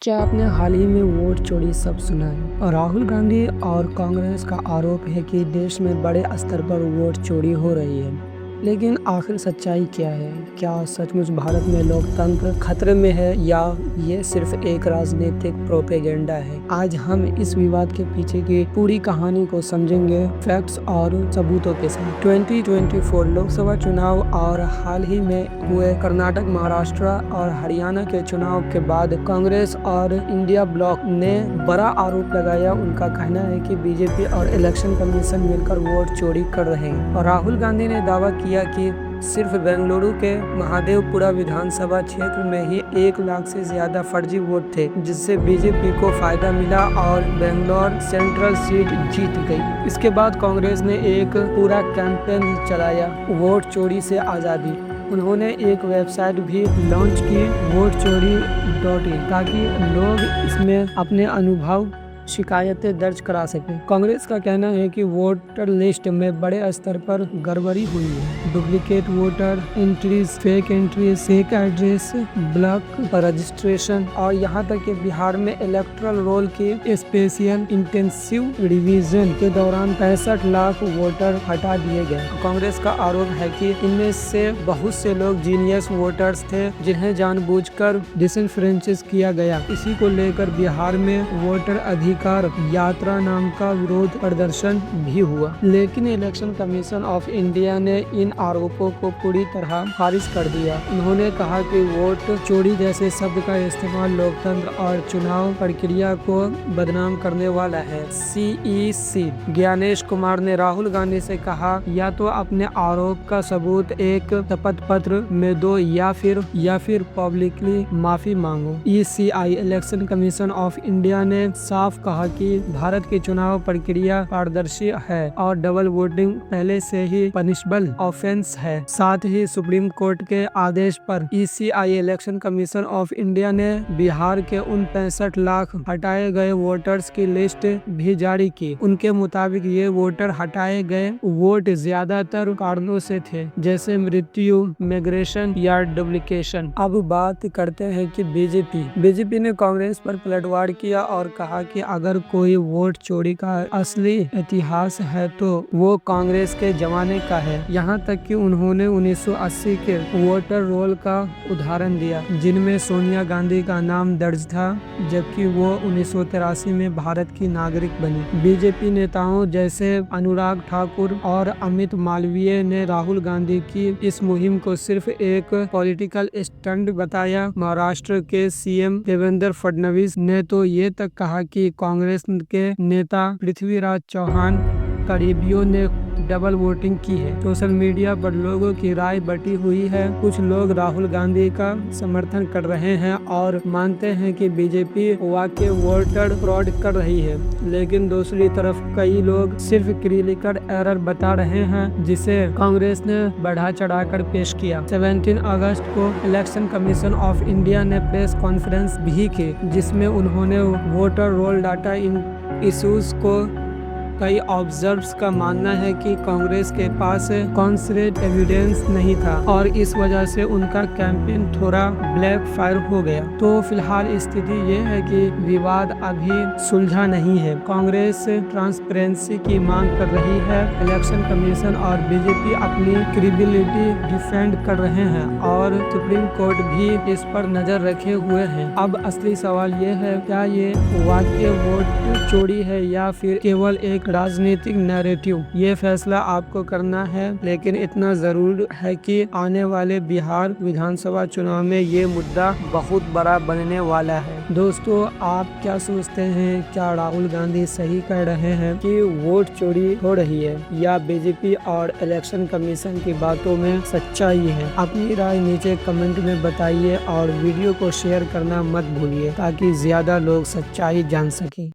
क्या आपने हाल ही में वोट चोरी सब सुना है? राहुल गांधी और कांग्रेस का आरोप है कि देश में बड़े स्तर पर वोट चोरी हो रही है। लेकिन आखिर सच्चाई क्या है? क्या सचमुच भारत में लोकतंत्र खतरे में है या ये सिर्फ एक राजनीतिक प्रोपेगेंडा है? आज हम इस विवाद के पीछे की पूरी कहानी को समझेंगे फैक्ट्स और सबूतों के साथ। 2024 लोकसभा चुनाव और हाल ही में हुए कर्नाटक, महाराष्ट्र और हरियाणा के चुनाव के बाद कांग्रेस और इंडिया ब्लॉक ने बड़ा आरोप लगाया। उनका कहना है कि बीजेपी और इलेक्शन कमीशन मिलकर वोट चोरी कर रहे हैं। और राहुल गांधी ने दावा किया कि सिर्फ बेंगलुरु के महादेवपुरा विधानसभा क्षेत्र में ही 1 लाख से ज्यादा फर्जी वोट थे, जिससे बीजेपी को फायदा मिला और बेंगलोर सेंट्रल सीट जीत गई। इसके बाद कांग्रेस ने एक पूरा कैंपेन चलाया, वोट चोरी से आज़ादी। उन्होंने एक वेबसाइट भी लॉन्च की, वोटचोरी.in, ताकि लोग इसमें अपने अनुभव शिकायतें दर्ज करा सकें। कांग्रेस का कहना है कि वोटर लिस्ट में बड़े स्तर पर गड़बड़ी हुई है। Duplicate voter entries, fake entries, fake address, block registration और यहाँ तक कि बिहार में इलेक्टोरल रोल की स्पेशल इंटेंसिव रिवीजन के दौरान 65 लाख वोटर हटा दिए गए। कांग्रेस का आरोप है कि इनमें से बहुत से लोग जीनियस वोटर्स थे, जिन्हें जानबूझकर डिसएनफ्रेंचाइज किया गया। इसी को लेकर बिहार में वोटर अधिकार यात्रा नाम का विरोध प्रदर्शन भी हुआ, लेकिन इलेक्शन कमीशन ऑफ इंडिया ने इन आरोपों को पूरी तरह खारिज कर दिया। उन्होंने कहा कि वोट चोरी जैसे शब्द का इस्तेमाल लोकतंत्र और चुनाव प्रक्रिया को बदनाम करने वाला है। CEC ज्ञानेश कुमार ने राहुल गांधी से कहा, या तो अपने आरोप का सबूत एक शपथ पत्र में दो या फिर पब्लिकली माफी मांगो। ECI election commission of India ने साफ कहा कि भारत की चुनाव प्रक्रिया पारदर्शी है और डबल वोटिंग पहले से ही पनिशेबल ऑफेंस है। साथ ही सुप्रीम कोर्ट के आदेश पर ECI election commission of India ने बिहार के उन 65 लाख हटाए गए वोटर्स की लिस्ट भी जारी की। उनके मुताबिक ये वोटर हटाए गए वोट ज्यादातर कारणों से थे, जैसे मृत्यु, माइग्रेशन या डुप्लीकेशन। अब बात करते हैं कि बीजेपी ने कांग्रेस पर पलटवार किया और कहा कि अगर कोई वोट चोरी का असली इतिहास है तो वो कांग्रेस के जमाने का है। यहाँ तक कि उन्होंने 1980 के वोटर रोल का उदाहरण दिया, जिनमें सोनिया गांधी का नाम दर्ज था, जबकि वो 1983 में भारत की नागरिक बनी। बीजेपी नेताओं जैसे अनुराग ठाकुर और अमित मालवीय ने राहुल गांधी की इस मुहिम को सिर्फ एक पॉलिटिकल स्टंट बताया। महाराष्ट्र के CM देवेंद्र फडणवीस ने तो ये तक कहा कि कांग्रेस के नेता पृथ्वीराज चौहान करीबियों ने डबल वोटिंग की है। सोशल मीडिया पर लोगों की राय बटी हुई है। कुछ लोग राहुल गांधी का समर्थन कर रहे हैं और मानते हैं कि बीजेपी वाकई वोटर फ्रॉड कर रही है, लेकिन दूसरी तरफ कई लोग सिर्फ क्लिनिकल एरर बता रहे हैं, जिसे कांग्रेस ने बढ़ा चढ़ाकर पेश किया। 17 अगस्त को इलेक्शन कमीशन ऑफ इंडिया ने प्रेस कॉन्फ्रेंस भी की, जिसमें उन्होंने voter roll data in issues को कई ऑब्जर्वर्स का मानना है कि कांग्रेस के पास कॉन्क्रीट एविडेंस नहीं था और इस वजह से उनका कैंपेन थोड़ा ब्लैक फायर हो गया। तो फिलहाल स्थिति ये है कि विवाद अभी सुलझा नहीं है। कांग्रेस ट्रांसपेरेंसी की मांग कर रही है। इलेक्शन कमीशन और बीजेपी अपनी क्रेडिबिलिटी डिफेंड कर रहे हैं और सुप्रीम कोर्ट भी इस पर नजर रखे हुए हैं। अब असली सवाल ये है, क्या ये वाकई वोट चोरी है या फिर केवल एक राजनीतिक नैरेटिव? ये फैसला आपको करना है, लेकिन इतना जरूर है कि आने वाले बिहार विधानसभा चुनाव में ये मुद्दा बहुत बड़ा बनने वाला है। दोस्तों, आप क्या सोचते हैं? क्या राहुल गांधी सही कह रहे हैं कि वोट चोरी हो रही है, या बीजेपी और इलेक्शन कमीशन की बातों में सच्चाई है? अपनी राय नीचे कमेंट में बताइए और वीडियो को शेयर करना मत भूलिए, ताकि ज्यादा लोग सच्चाई जान सकें।